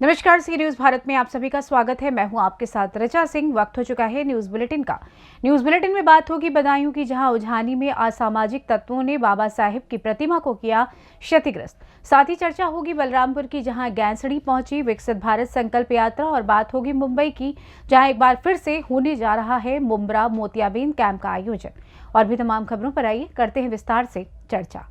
नमस्कार, सी न्यूज भारत में आप सभी का स्वागत है। मैं हूं आपके साथ रचा सिंह। वक्त हो चुका है न्यूज बुलेटिन का। न्यूज बुलेटिन में बात होगी बदायूं की, जहां उझानी में असामाजिक तत्वों ने बाबा साहेब की प्रतिमा को किया क्षतिग्रस्त। साथ ही चर्चा होगी बलरामपुर की, जहां गैंसड़ी पहुंची विकसित भारत संकल्प यात्रा। और बात होगी मुंबई की, जहां एक बार फिर से होने जा रहा है मुंब्रा मोतियाबिंद कैंप का आयोजन। और भी तमाम खबरों पर आइए करते हैं विस्तार से चर्चा।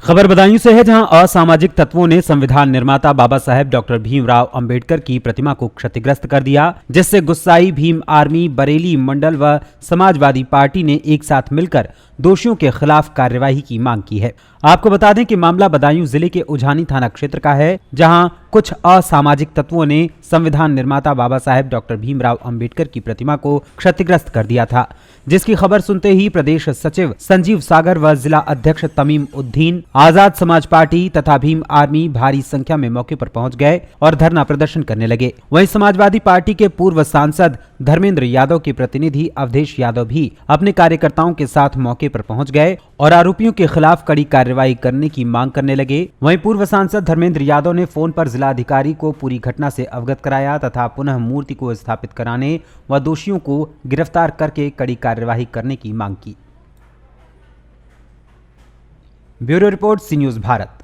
खबर बदायूं से है, जहां असामाजिक तत्वों ने संविधान निर्माता बाबा साहेब डॉक्टर भीमराव अंबेडकर की प्रतिमा को क्षतिग्रस्त कर दिया, जिससे गुस्साई भीम आर्मी बरेली मंडल व समाजवादी पार्टी ने एक साथ मिलकर दोषियों के खिलाफ कार्यवाही की मांग की है। आपको बता दें कि मामला बदायूं जिले के उझानी थाना क्षेत्र का है, जहां कुछ असामाजिक तत्वों ने संविधान निर्माता बाबा साहेब डॉक्टर भीमराव अंबेडकर की प्रतिमा को क्षतिग्रस्त कर दिया था, जिसकी खबर सुनते ही प्रदेश सचिव संजीव सागर व जिला अध्यक्ष तमीम उद्दीन, आजाद समाज पार्टी तथा भीम आर्मी भारी संख्या में मौके पर पहुंच गए और धरना प्रदर्शन करने लगे। वहीं समाजवादी पार्टी के पूर्व सांसद धर्मेंद्र यादव के प्रतिनिधि अवधेश यादव भी अपने कार्यकर्ताओं के साथ मौके पर पहुंच गए और आरोपियों के खिलाफ कड़ी कार्रवाई करने की मांग करने लगे। वहीं पूर्व सांसद धर्मेंद्र यादव ने फोन पर जिलाधिकारी को पूरी घटना से अवगत कराया तथा पुनः मूर्ति को स्थापित कराने व दोषियों को गिरफ्तार करके कड़ी कार्यवाही करने की मांग की। ब्यूरो रिपोर्ट, सी न्यूज भारत।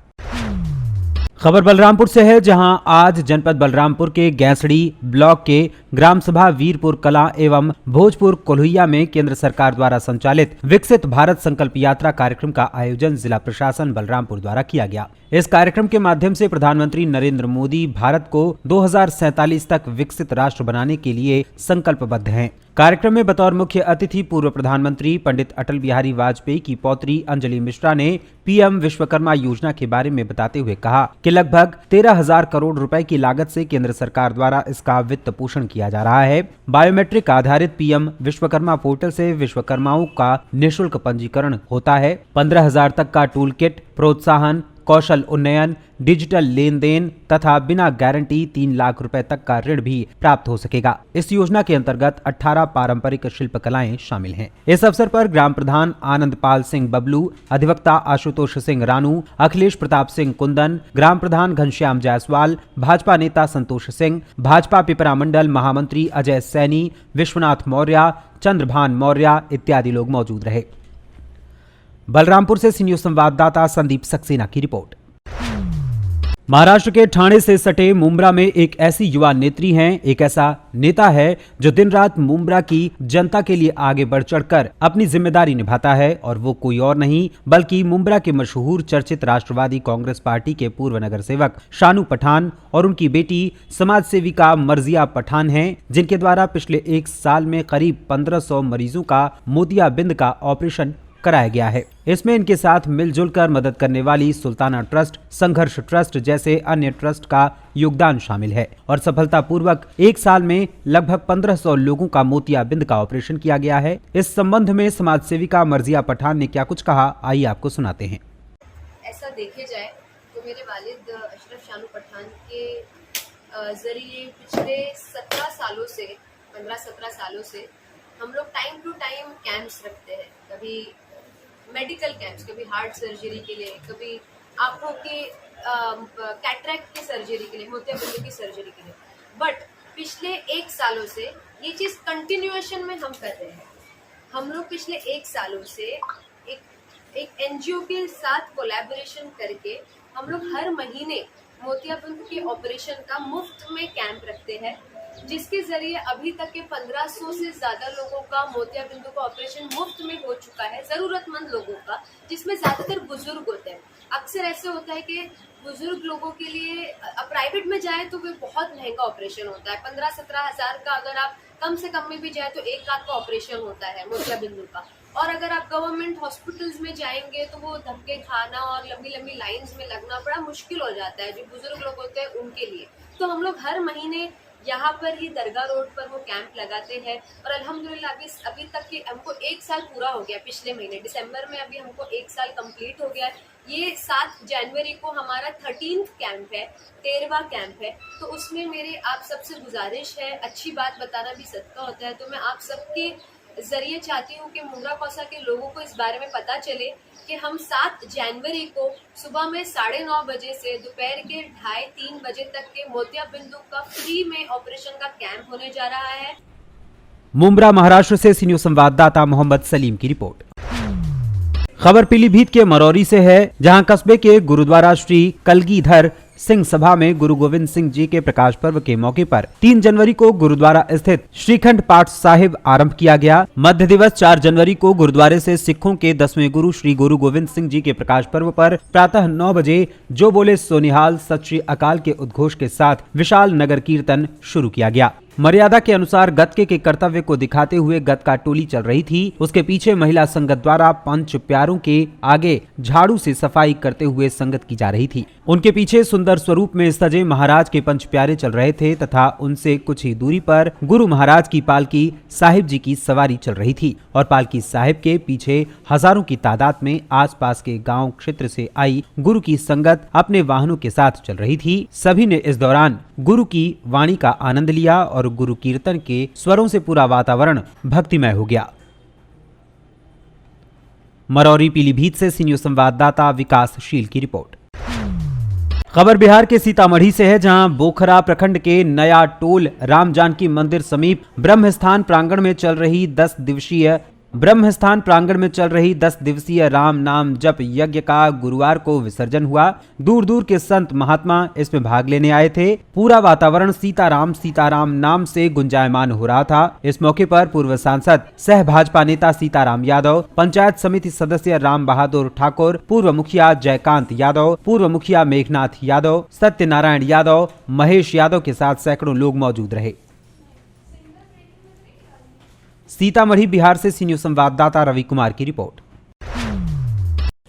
खबर बलरामपुर से है, जहां आज जनपद बलरामपुर के गैंसड़ी ब्लॉक के ग्राम सभा वीरपुर कला एवं भोजपुर कोल्हुइया में केंद्र सरकार द्वारा संचालित विकसित भारत संकल्प यात्रा कार्यक्रम का आयोजन जिला प्रशासन बलरामपुर द्वारा किया गया। इस कार्यक्रम के माध्यम से प्रधानमंत्री नरेंद्र मोदी भारत को 2047 तक विकसित राष्ट्र बनाने के लिए संकल्पबद्ध हैं। कार्यक्रम में बतौर मुख्य अतिथि पूर्व प्रधानमंत्री पंडित अटल बिहारी वाजपेयी की पौत्री अंजलि मिश्रा ने पीएम विश्वकर्मा योजना के बारे में बताते हुए कहा कि लगभग 13,000 करोड़ रुपए की लागत से केंद्र सरकार द्वारा इसका वित्त पोषण किया जा रहा है। बायोमेट्रिक आधारित पीएम विश्वकर्मा पोर्टल से विश्वकर्माओं का निःशुल्क पंजीकरण होता है। 15,000 तक का टूल किट, प्रोत्साहन, कौशल उन्नयन, डिजिटल लेन देन तथा बिना गारंटी 3 लाख रुपए तक का ऋण भी प्राप्त हो सकेगा। इस योजना के अंतर्गत 18 पारंपरिक शिल्प कलाएं शामिल हैं। इस अवसर पर ग्राम प्रधान आनंद पाल सिंह बबलू, अधिवक्ता आशुतोष सिंह रानू, अखिलेश प्रताप सिंह कुंदन, ग्राम प्रधान घनश्याम जायसवाल, भाजपा नेता संतोष सिंह, भाजपा पिपरा मंडल महामंत्री अजय सैनी, विश्वनाथ मौर्य, चंद्रभान मौर्य इत्यादि लोग मौजूद रहे। बलरामपुर से सी न्यूज संवाददाता संदीप सक्सेना की रिपोर्ट। महाराष्ट्र के ठाणे से सटे मुंब्रा में एक ऐसी युवा नेत्री हैं, एक ऐसा नेता है जो दिन रात मुंब्रा की जनता के लिए आगे बढ़ चढ़कर अपनी जिम्मेदारी निभाता है, और वो कोई और नहीं बल्कि मुंब्रा के मशहूर चर्चित राष्ट्रवादी कांग्रेस पार्टी के पूर्व नगर सेवक शानू पठान और उनकी बेटी समाज सेविका मर्जिया पठान हैं, जिनके द्वारा पिछले 1 साल में करीब 1500 मरीजों का मोतियाबिंद का ऑपरेशन कराया गया है। इसमें इनके साथ मिलजुल कर मदद करने वाली सुल्ताना ट्रस्ट, संघर्ष ट्रस्ट जैसे अन्य ट्रस्ट का योगदान शामिल है और सफलतापूर्वक 1 साल में लगभग 1500 लोगों का मोतियाबिंद का ऑपरेशन किया गया है। इस संबंध में समाज सेविका मर्जिया पठान ने क्या कुछ कहा, आइए आपको सुनाते हैं। ऐसा देखे जाए तो मेरे वालिद अशरफ शानू पठान के जरिए पिछले 15-17 सालों से हम लोग टाइम टू टाइम कैंप्स रखते हैं। कभी मेडिकल कैंप्स, कभी हार्ट सर्जरी के लिए, कभी आंखों के कैटरैक्ट की सर्जरी के लिए, मोतियाबिंद की सर्जरी के लिए। बट पिछले 1 सालों से ये चीज कंटिन्यूएशन में हम कर रहे हैं। हम लोग पिछले 1 सालों से एक एनजीओ के साथ कोलैबोरेशन करके हम लोग हर महीने मोतियाबिंद के ऑपरेशन का मुफ्त में कैंप रखते हैं, जिसके जरिए अभी तक के 1500 से ज्यादा लोगों का मोतियाबिंद का ऑपरेशन मुफ्त में हो चुका है, जरूरतमंद लोगों का, जिसमें ज्यादातर बुजुर्ग होते हैं। अक्सर ऐसे होता है कि बुजुर्ग लोगों के लिए प्राइवेट में जाए तो वो बहुत महंगा ऑपरेशन होता है। 15-17 हजार का, अगर आप कम से कम में भी जाए तो 1 लाख का ऑपरेशन होता है मोतियाबिंद का। और अगर आप गवर्नमेंट हॉस्पिटल्स में जाएंगे तो वो धक्के खाना और लंबी लंबी लाइंस में लगना बड़ा मुश्किल हो जाता है, जो बुजुर्ग लोग होते हैं उनके लिए। तो हम लोग हर महीने यहाँ पर ही दरगाह रोड पर वो कैंप लगाते हैं और अल्हम्दुलिल्लाह अभी तक के हमको 1 साल पूरा हो गया। पिछले महीने दिसंबर में अभी हमको 1 साल कंप्लीट हो गया। ये 7 जनवरी को हमारा 13th कैंप है, 13वां कैंप है। तो उसमें मेरे आप सबसे गुजारिश है, अच्छी बात बताना भी सदका होता है, तो मैं आप सबके जरिए चाहती हूँ कि मुंद्रा कौसा के लोगों को इस बारे में पता चले कि हम 7 जनवरी को सुबह में 9:30 बजे से दोपहर के 2:30-3 बजे तक के मोतिया बिंदु का फ्री में ऑपरेशन का कैंप होने जा रहा है। मुंब्रा महाराष्ट्र से सी न्यूज संवाददाता मोहम्मद सलीम की रिपोर्ट। खबर पीलीभीत के मरौरी से है, जहां कस्बे के गुरुद्वारा श्री कलगीधर सिंह सभा में गुरु गोविंद सिंह जी के प्रकाश पर्व के मौके पर 3 जनवरी को गुरुद्वारा स्थित श्रीखंड पाठ साहिब आरंभ किया गया। मध्य दिवस 4 जनवरी को गुरुद्वारे से सिखों के 10वें गुरु श्री गुरु गोविंद सिंह जी के प्रकाश पर्व पर प्रातः 9 बजे जो बोले सोनिहाल सत श्री अकाल के उद्घोष के साथ विशाल नगर कीर्तन शुरू किया गया। मर्यादा के अनुसार गतके के कर्तव्य को दिखाते हुए गतका टोली चल रही थी। उसके पीछे महिला संगत द्वारा पंच प्यारों के आगे झाड़ू से सफाई करते हुए संगत की जा रही थी। उनके पीछे सुंदर स्वरूप में सजे महाराज के पंच प्यारे चल रहे थे तथा उनसे कुछ ही दूरी पर गुरु महाराज की पालकी साहिब जी की सवारी चल रही थी और पालकी साहिब के पीछे हजारों की तादाद में आसपास के गांव क्षेत्र से आई गुरु की संगत अपने वाहनों के साथ चल रही थी। सभी ने इस दौरान गुरु की वाणी का आनंद लिया और गुरु कीर्तन के स्वरों से पूरा वातावरण भक्तिमय हो गया। मरौरी पीलीभीत से सी न्यूज संवाददाता विकासशील की रिपोर्ट। खबर बिहार के सीतामढ़ी से है, जहां बोखरा प्रखंड के नया टोल राम जानकी मंदिर समीप ब्रह्मस्थान प्रांगण में चल रही 10 दिवसीय राम नाम जप यज्ञ का गुरुवार को विसर्जन हुआ। दूर दूर के संत महात्मा इसमें भाग लेने आए थे। पूरा वातावरण सीताराम सीताराम नाम से गुंजायमान हो रहा था। इस मौके पर पूर्व सांसद सह भाजपा नेता सीताराम यादव, पंचायत समिति सदस्य राम बहादुर ठाकुर, पूर्व मुखिया जयकांत यादव, पूर्व मुखिया मेघनाथ यादव, सत्यनारायण यादव, महेश यादव के साथ सैकड़ों लोग मौजूद रहे। सीतामढ़ी बिहार से सी न्यूज संवाददाता रवि कुमार की रिपोर्ट।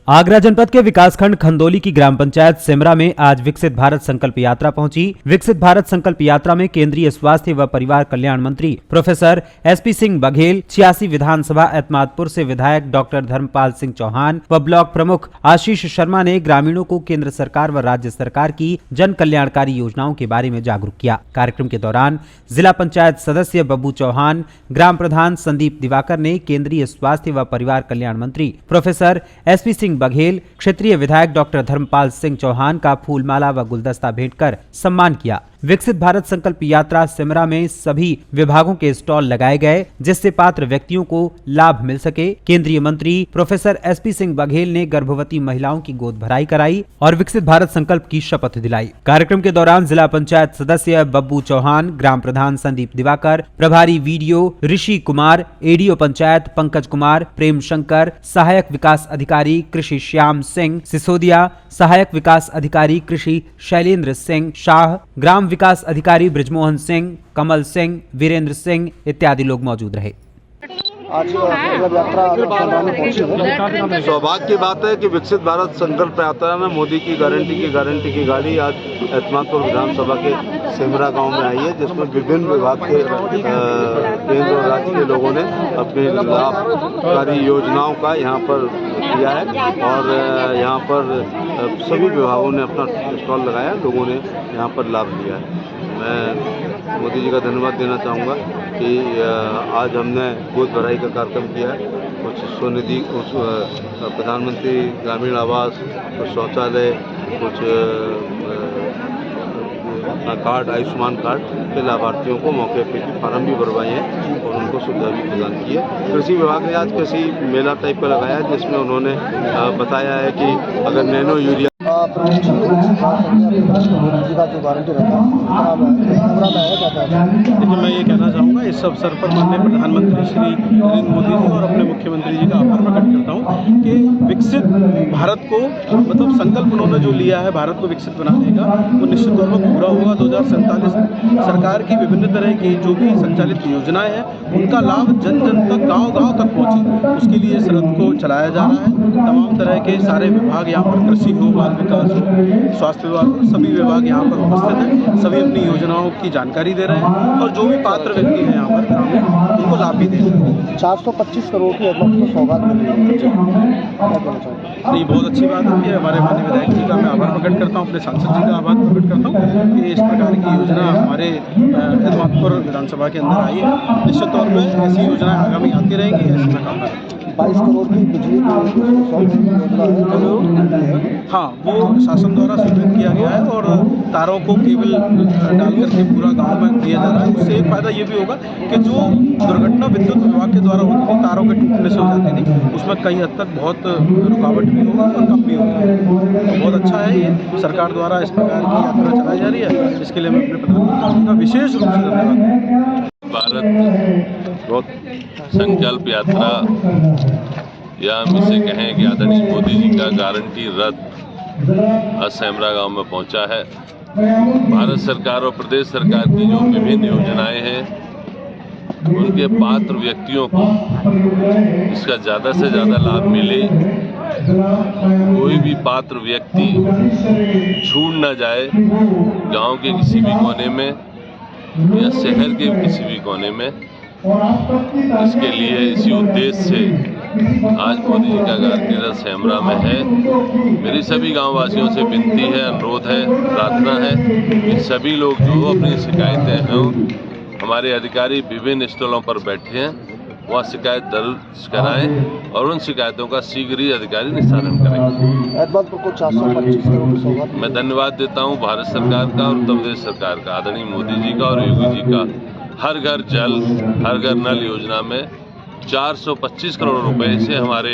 आगरा जनपद के विकासखंड खंदौली की ग्राम पंचायत सिमरा में आज विकसित भारत संकल्प यात्रा पहुंची। विकसित भारत संकल्प यात्रा में केंद्रीय स्वास्थ्य व परिवार कल्याण मंत्री प्रोफेसर एसपी सिंह बघेल, 86 विधानसभा एतमादपुर से विधायक डॉक्टर धर्मपाल सिंह चौहान व ब्लॉक प्रमुख आशीष शर्मा ने ग्रामीणों को केंद्र सरकार व राज्य सरकार की जन कल्याणकारी योजनाओं के बारे में जागरूक किया। कार्यक्रम के दौरान जिला पंचायत सदस्य बब्बू चौहान, ग्राम प्रधान संदीप दिवाकर ने केंद्रीय स्वास्थ्य व परिवार कल्याण मंत्री प्रोफेसर एसपी सिंह बघेल, क्षेत्रीय विधायक डॉक्टर धर्मपाल सिंह चौहान का फूलमाला व गुलदस्ता भेंट कर सम्मान किया। विकसित भारत संकल्प यात्रा सिमरा में सभी विभागों के स्टॉल लगाए गए, जिससे पात्र व्यक्तियों को लाभ मिल सके। केंद्रीय मंत्री प्रोफेसर एसपी सिंह बघेल ने गर्भवती महिलाओं की गोद भराई कराई और विकसित भारत संकल्प की शपथ दिलाई। कार्यक्रम के दौरान जिला पंचायत सदस्य बब्बू चौहान, ग्राम प्रधान संदीप दिवाकर, प्रभारी वीडियो ऋषि कुमार, एडीओ पंचायत पंकज कुमार, प्रेम शंकर, सहायक विकास अधिकारी कृषि श्याम सिंह सिसोदिया, सहायक विकास अधिकारी कृषि शैलेंद्र सिंह शाह, ग्राम विकास अधिकारी ब्रिजमोहन सिंह, कमल सिंह, वीरेंद्र सिंह इत्यादि लोग मौजूद रहे। आज यात्रा सौभाग्य की बात है कि विकसित भारत संकल्प यात्रा में मोदी की गारंटी की गाड़ी आज एतमादपुर विधानसभा के सिमरा गांव में आई है, जिसमें विभिन्न विभाग के केंद्र और राज्य के लोगों ने अपनी लाभकारी योजनाओं का यहाँ पर किया है और यहाँ पर सभी विभागों ने अपना स्टॉल लगाया, लोगों ने यहाँ पर लाभ लिया है। मैं मोदी जी का धन्यवाद देना चाहूँगा कि आज हमने गोद भराई का कार्यक्रम किया है। कुछ स्वनिधि, कुछ प्रधानमंत्री ग्रामीण आवास, कुछ शौचालय, कुछ अपना कार्ड, आयुष्मान कार्ड के लाभार्थियों को मौके पर भी फार्म भी भरवाए हैं और उनको सुविधा भी प्रदान की है। कृषि विभाग ने आज कृषि मेला टाइप का लगाया है, जिसमें उन्होंने बताया है कि अगर नैनो यूरिया का जो गारंटी रहता है। लेकिन मैं ये कहना चाहूँगा, इस अवसर पर माननीय प्रधानमंत्री श्री नरेंद्र मोदी जी और अपने मुख्यमंत्री जी का आभार प्रकट करता हूँ कि विकसित भारत को मतलब संकल्प उन्होंने जो लिया है भारत को विकसित बनाने का, वो निश्चित तौर पर पूरा होगा। 2047 सरकार की विभिन्न तरह की जो भी संचालित योजनाएं हैं उनका लाभ जन जन तक, गाँव तक पहुँचे, उसके लिए इस रथ को चलाया जा रहा है। तमाम तरह के सारे विभाग यहाँ पर, कृषि हो, बाल विकास हो, स्वास्थ्य विभाग हो, सभी विभाग यहाँ पर उपस्थित हैं। सभी अपनी योजनाओं की जानकारी दे रहे हैं और जो भी पात्र व्यक्ति हैं यहाँ पर ग्रामीण, उनको लाभ भी दे रहे हैं। 425 करोड़ की अमाउंट को सौगात मिली है। तो ये बहुत अच्छी बात है कि हमारे माननीय विधायक जी का मैं आभार प्रकट करता हूँ, अपने सांसद जी का आभार प्रकट करता हूँ कि इस प्रकार की योजना हमारे एतमादपुर विधानसभा के अंदर आई है। निश्चित तौर पर ऐसी योजनाएं आगामी आती रहेंगी, ऐसी मैं कामना करता हूँ। 22 करोड़ की बिजली की योजना है, हाँ, वो शासन द्वारा स्वीकृत किया गया है और तारों को केबल डाल करके पूरा गांव में दिया जा रहा है। उससे एक फायदा ये भी होगा कि जो दुर्घटना विद्युत विभाग के द्वारा होती थी, तारों के टूटने से हो जाती थी, उसमें कई हद तक बहुत रुकावट भी होगा और कम भी होगा। तो बहुत अच्छा है, ये सरकार द्वारा इस प्रकार की यात्रा चलाई जा रही है। इसके लिए मैं अपने प्रधानमंत्री जी का विशेष रूप से धन्यवाद। भारत बहुत संकल्प यात्रा, या हम इसे कहें कि आदरणीय मोदी जी का गारंटी रथ आज सेमरा गांव में पहुंचा है। भारत सरकार और प्रदेश सरकार की जो विभिन्न योजनाएं हैं, उनके पात्र व्यक्तियों को इसका ज़्यादा से ज़्यादा लाभ मिले, कोई भी पात्र व्यक्ति छूट न जाए। गांव के किसी भी कोने में या शहर के किसी भी कोने में, इसके लिए इसी उद्देश्य से आज मोदी जी का गारंटी रथ सेमरा में है। मेरी सभी गांव वासियों से विनती है, अनुरोध है, प्रार्थना है कि सभी लोग जो अपनी शिकायतें हैं, हमारे अधिकारी विभिन्न स्थलों पर बैठे हैं, वहाँ शिकायत दर्ज कराएं और उन शिकायतों का शीघ्र ही अधिकारी निस्तारण करेंगे। एतमादपुर को 425 करोड़ की सौगात। मैं धन्यवाद देता हूँ भारत सरकार का और उत्तर प्रदेश सरकार का, आदरणीय मोदी जी का और योगी जी का। हर घर जल, हर घर नल योजना में 425 करोड़ रुपए से हमारे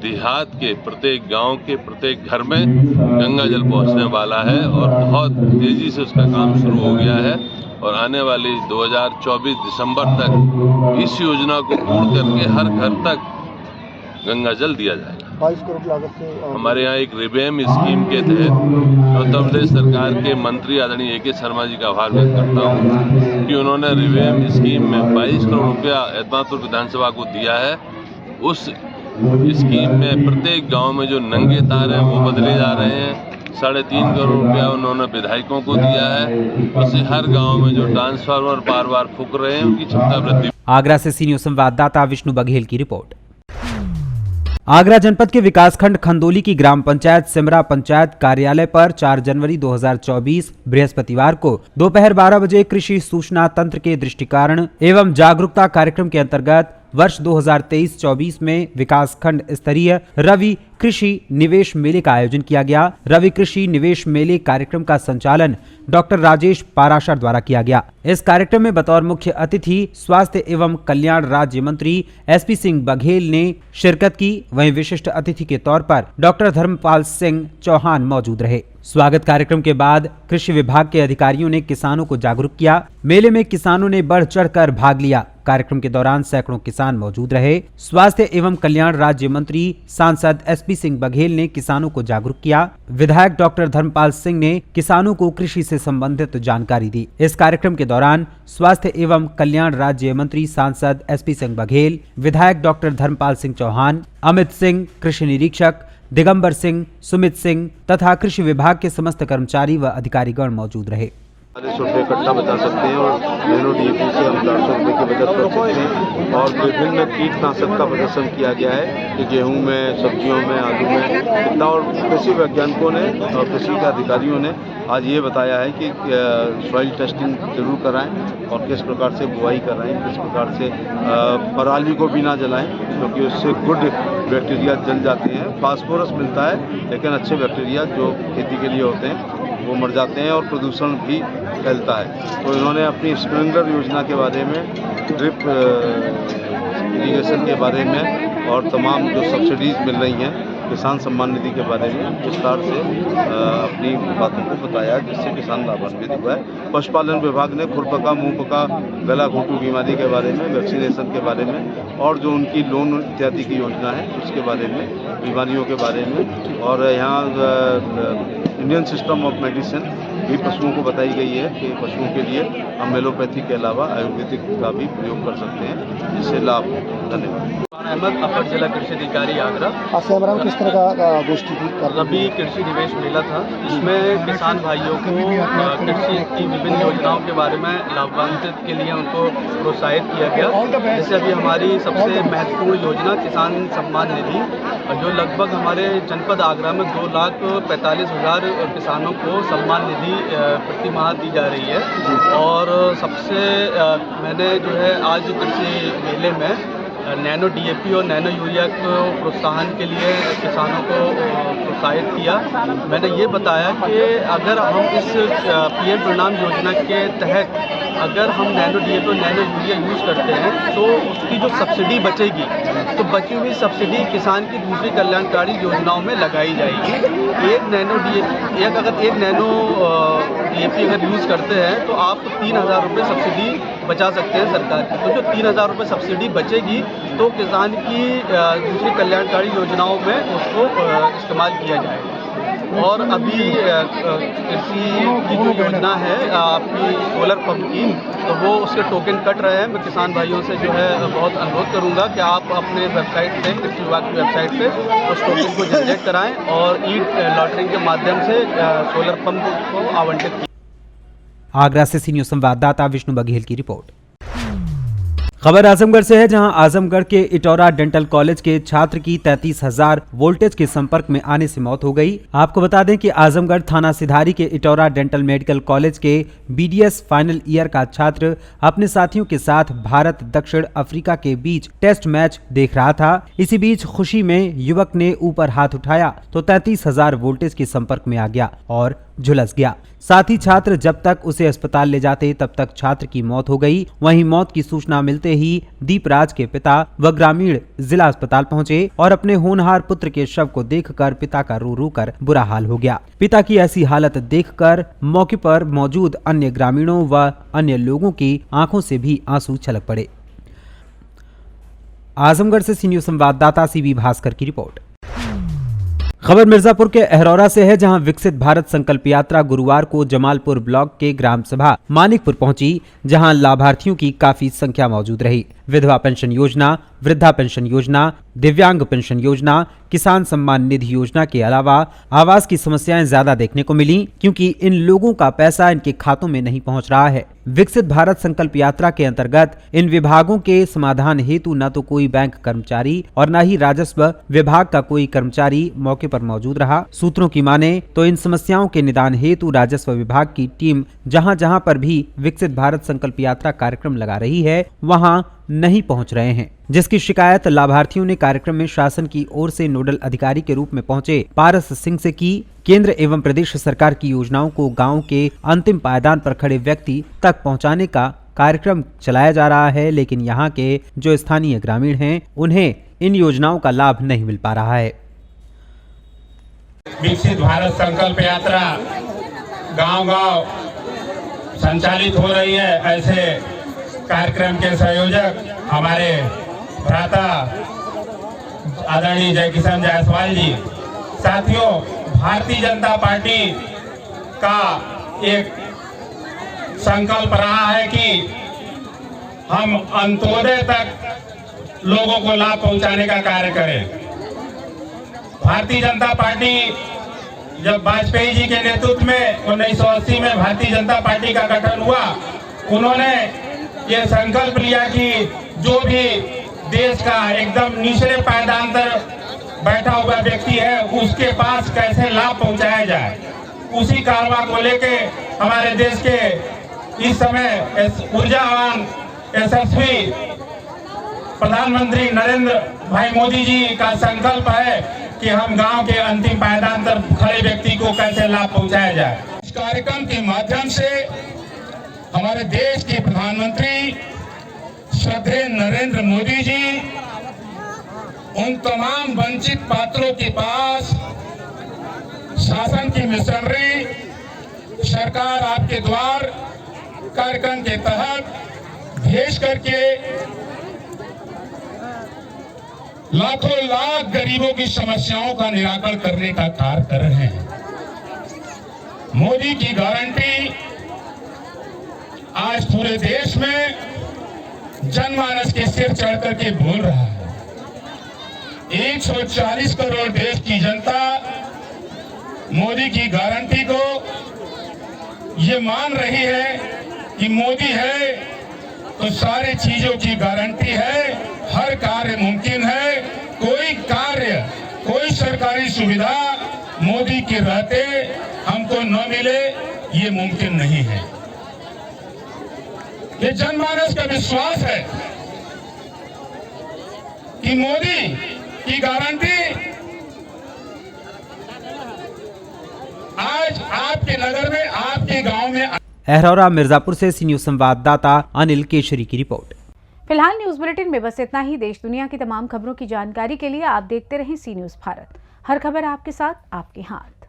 देहात के प्रत्येक गांव के प्रत्येक घर में गंगा जल पहुंचने वाला है और बहुत तेजी से उसका काम शुरू हो गया है। और आने वाली 2024 दिसंबर तक इस योजना को पूर्ण करके हर घर तक गंगा जल दिया जाएगा। 22 करोड़ की लागत से हमारे यहाँ एक रिवेम स्कीम के तहत उत्तर प्रदेश सरकार के मंत्री आदरणीय AK शर्मा जी का आभार व्यक्त करता हूँ कि उन्होंने रिवेम स्कीम में 22 करोड़ रुपया एतमादपुर विधानसभा को दिया है। उस स्कीम में प्रत्येक गांव में जो नंगे तार हैं वो बदले जा रहे हैं। 3.5 करोड़ रुपया उन्होंने विधायकों को दिया है। उससे हर गांव में जो ट्रांसफार्मर बार बार फूक रहे हैं उनकी क्षमता वृद्धि। आगरा से सीनियर संवाददाता विष्णु बघेल की रिपोर्ट। आगरा जनपद के विकासखंड खंदोली की ग्राम पंचायत सिमरा पंचायत कार्यालय पर 4 जनवरी 2024 बृहस्पतिवार को दोपहर 12 बजे कृषि सूचना तंत्र के दृष्टिकरण एवं जागरूकता कार्यक्रम के अंतर्गत वर्ष 2023-24 में विकासखंड स्तरीय रवि कृषि निवेश मेले का आयोजन किया गया। रवि कृषि निवेश मेले कार्यक्रम का संचालन डॉक्टर राजेश पाराशर द्वारा किया गया। इस कार्यक्रम में बतौर मुख्य अतिथि स्वास्थ्य एवं कल्याण राज्य मंत्री SP सिंह बघेल ने शिरकत की। वहीं विशिष्ट अतिथि के तौर पर डॉक्टर धर्मपाल सिंह चौहान मौजूद रहे। स्वागत कार्यक्रम के बाद कृषि विभाग के अधिकारियों ने किसानों को जागरूक किया। मेले में किसानों ने बढ़ चढ़कर भाग लिया। कार्यक्रम के दौरान सैकड़ों किसान मौजूद रहे। स्वास्थ्य एवं कल्याण राज्य मंत्री सांसद SP सिंह बघेल ने किसानों को जागरूक किया। विधायक डॉक्टर धर्मपाल सिंह ने किसानों को कृषि से संबंधित जानकारी दी। इस कार्यक्रम के दौरान स्वास्थ्य एवं कल्याण राज्य मंत्री सांसद SP सिंह बघेल, विधायक डॉक्टर धर्मपाल सिंह चौहान, अमित सिंह, कृषि निरीक्षक दिगंबर सिंह, सुमित सिंह तथा कृषि विभाग के समस्त कर्मचारी व अधिकारीगण मौजूद रहे। 40 रुपये इकट्ठा बचा सकते हैं और नैनो DAP से हम 400 रुपये की बचत कर सकते हैं। और विभिन्न कीटनाशक का प्रदर्शन किया गया है कि गेहूं में, सब्जियों में, आलू में कितना। और कृषि वैज्ञानिकों ने और कृषि के अधिकारियों ने आज ये बताया है कि सॉइल टेस्टिंग जरूर कराएं और किस प्रकार से बुआई कराएं, किस प्रकार से पराली को भी ना जलाएं, क्योंकि उससे गुड बैक्टीरिया जल जाते हैं। फास्फोरस मिलता है लेकिन अच्छे बैक्टीरिया जो खेती के लिए होते हैं वो मर जाते हैं और प्रदूषण भी फैलता है। तो इन्होंने अपनी स्प्रिंकलर योजना के बारे में, ड्रिप इरीगेशन के बारे में और तमाम जो सब्सिडीज मिल रही हैं, किसान सम्मान निधि के बारे में विस्तार से अपनी बातों को बताया, जिससे किसान लाभान्वित हुआ है। पशुपालन विभाग ने खुरपका, मुंहपका, गला घोटू बीमारी के बारे में, वैक्सीनेशन के बारे में और जो उनकी लोन इत्यादि की योजना है उसके बारे में, बीमारियों के बारे में। और यहाँ इंडियन सिस्टम ऑफ मेडिसिन भी पशुओं को बताई गई है कि पशुओं के लिए हम एलोपैथी के अलावा आयुर्वेदिक का भी प्रयोग कर सकते हैं, जिससे लाभ हो। धन्यवाद। अहमद, अपर जिला कृषि अधिकारी आगरा। आज सेमरा में किस तरह का गोष्ठी थी? रबी कृषि निवेश मेला था, जिसमें किसान भाइयों को कृषि की विभिन्न योजनाओं के बारे में लाभान्वित के लिए उनको प्रोत्साहित किया गया। जैसे अभी हमारी सबसे महत्वपूर्ण योजना किसान सम्मान निधि, जो लगभग हमारे जनपद आगरा में 2,45,000 किसानों को सम्मान निधि प्रति माह दी जा रही है। और सबसे मैंने जो है आज कृषि मेले में नैनो DAP और नैनो यूरिया को प्रोत्साहन के लिए किसानों को प्रोत्साहित किया। मैंने ये बताया कि अगर हम इस PM परिणाम योजना के तहत अगर हम नैनो DAP और नैनो यूरिया यूज़ करते हैं तो उसकी जो सब्सिडी बचेगी, तो बची हुई सब्सिडी किसान की दूसरी कल्याणकारी योजनाओं में लगाई जाएगी। एक नैनो DAP अगर यूज़ करते हैं तो आप 3,000 रुपये सब्सिडी बचा सकते हैं सरकार की। तो जो 3,000 रुपये सब्सिडी बचेगी तो किसान की दूसरी कल्याणकारी योजनाओं में उसको इस्तेमाल किया जाएगा। और अभी कृषि की जो योजना है आपकी सोलर पंप की, तो वो उसके टोकन कट रहे हैं। मैं किसान भाइयों से जो है बहुत अनुरोध करूंगा कि आप अपने वेबसाइट पे, कृषि विभाग की वेबसाइट पे उस टोकन को जनरेट कराएं और लॉटरी के माध्यम से सोलर पंप को आवंटित किया। आगरा से सी न्यूज़ संवाददाता विष्णु बघेल की रिपोर्ट। खबर आजमगढ़ से है, जहां आजमगढ़ के इटौरा डेंटल कॉलेज के छात्र की 33,000 वोल्टेज के संपर्क में आने से मौत हो गई। आपको बता दें कि आजमगढ़ थाना सिधारी के इटौरा डेंटल मेडिकल कॉलेज के BDS फाइनल ईयर का छात्र अपने साथियों के साथ भारत दक्षिण अफ्रीका के बीच टेस्ट मैच देख रहा था। इसी बीच खुशी में युवक ने ऊपर हाथ उठाया तो 33,000 वोल्टेज के संपर्क में आ गया और झुलस गया। साथ ही छात्र जब तक उसे अस्पताल ले जाते तब तक छात्र की मौत हो गई। वहीं मौत की सूचना मिलते ही दीपराज के पिता व ग्रामीण जिला अस्पताल पहुंचे और अपने होनहार पुत्र के शव को देखकर पिता का रो रो कर बुरा हाल हो गया। पिता की ऐसी हालत देखकर मौके पर मौजूद अन्य ग्रामीणों व अन्य लोगों की आंखों से भी आंसू छलक पड़े। आजमगढ़ से सी न्यूज़ संवाददाता CB भास्कर की रिपोर्ट। खबर मिर्जापुर के अहरौरा से है, जहां विकसित भारत संकल्प यात्रा गुरुवार को जमालपुर ब्लॉक के ग्राम सभा मानिकपुर पहुंची, जहां लाभार्थियों की काफी संख्या मौजूद रही। विधवा पेंशन योजना, वृद्धा पेंशन योजना, दिव्यांग पेंशन योजना, किसान सम्मान निधि योजना के अलावा आवास की समस्याएं ज्यादा देखने को मिली, क्योंकि इन लोगों का पैसा इनके खातों में नहीं पहुंच रहा है। विकसित भारत संकल्प यात्रा के अंतर्गत इन विभागों के समाधान हेतु न तो कोई बैंक कर्मचारी और न ही राजस्व विभाग का कोई कर्मचारी मौके पर मौजूद रहा। सूत्रों की माने तो इन समस्याओं के निदान हेतु राजस्व विभाग की टीम जहां जहां पर भी विकसित भारत संकल्प यात्रा कार्यक्रम लगा रही है, वहां नहीं पहुंच रहे हैं, जिसकी शिकायत लाभार्थियों ने कार्यक्रम में शासन की ओर से नोडल अधिकारी के रूप में पहुंचे पारस सिंह से की। केंद्र एवं प्रदेश सरकार की योजनाओं को गांव के अंतिम पायदान पर खड़े व्यक्ति तक पहुंचाने का कार्यक्रम चलाया जा रहा है, लेकिन यहां के जो स्थानीय ग्रामीण हैं, उन्हें इन योजनाओं का लाभ नहीं मिल पा रहा है। विकसित भारत संकल्प यात्रा गांव-गांव संचालित हो रही है। ऐसे कार्यक्रम के संयोजक हमारे भ्राता आदरणीय जय किशन जायसवाल जी। साथियों, भारतीय जनता पार्टी का एक संकल्प रहा है कि हम अंत्योदय तक लोगों को लाभ पहुंचाने का कार्य करें। भारतीय जनता पार्टी जब वाजपेयी जी के नेतृत्व में 1980 में भारतीय जनता पार्टी का गठन हुआ, उन्होंने ये संकल्प लिया कि जो भी देश का एकदम निचले पायदान पर बैठा हुआ व्यक्ति है, उसके पास कैसे लाभ पहुंचाया जाए। उसी कारवा को लेके हमारे देश के इस समय ऊर्जावान यशस्वी प्रधानमंत्री नरेंद्र भाई मोदी जी का संकल्प है कि हम गांव के अंतिम पायदान पर खड़े व्यक्ति को कैसे लाभ पहुंचाया जाए। इस कार्यक्रम के माध्यम से हमारे देश के प्रधानमंत्री श्रद्धेय नरेंद्र मोदी जी उन तमाम वंचित पात्रों के पास शासन की मिशनरी सरकार आपके द्वार कार्यक्रम के तहत भेज करके लाखों लाख गरीबों की समस्याओं का निराकरण करने का कार्य कर रहे हैं। मोदी की गारंटी आज पूरे देश में जनमानस के सिर चढ़ करके बोल रहा है। 140 करोड़ देश की जनता मोदी की गारंटी को ये मान रही है कि मोदी है तो सारी चीजों की गारंटी है, हर कार्य मुमकिन है। कोई कार्य, कोई सरकारी सुविधा मोदी के रहते हमको न मिले, ये मुमकिन नहीं है। ये जनमानस का विश्वास है कि मोदी की गारंटी आज आपके नगर में, आपके गांव में। अहरौरा मिर्जापुर से सी न्यूज संवाददाता अनिल केशरी की रिपोर्ट। फिलहाल न्यूज बुलेटिन में बस इतना ही। देश दुनिया की तमाम खबरों की जानकारी के लिए आप देखते रहें सी न्यूज भारत। हर खबर आपके साथ, आपके हाथ।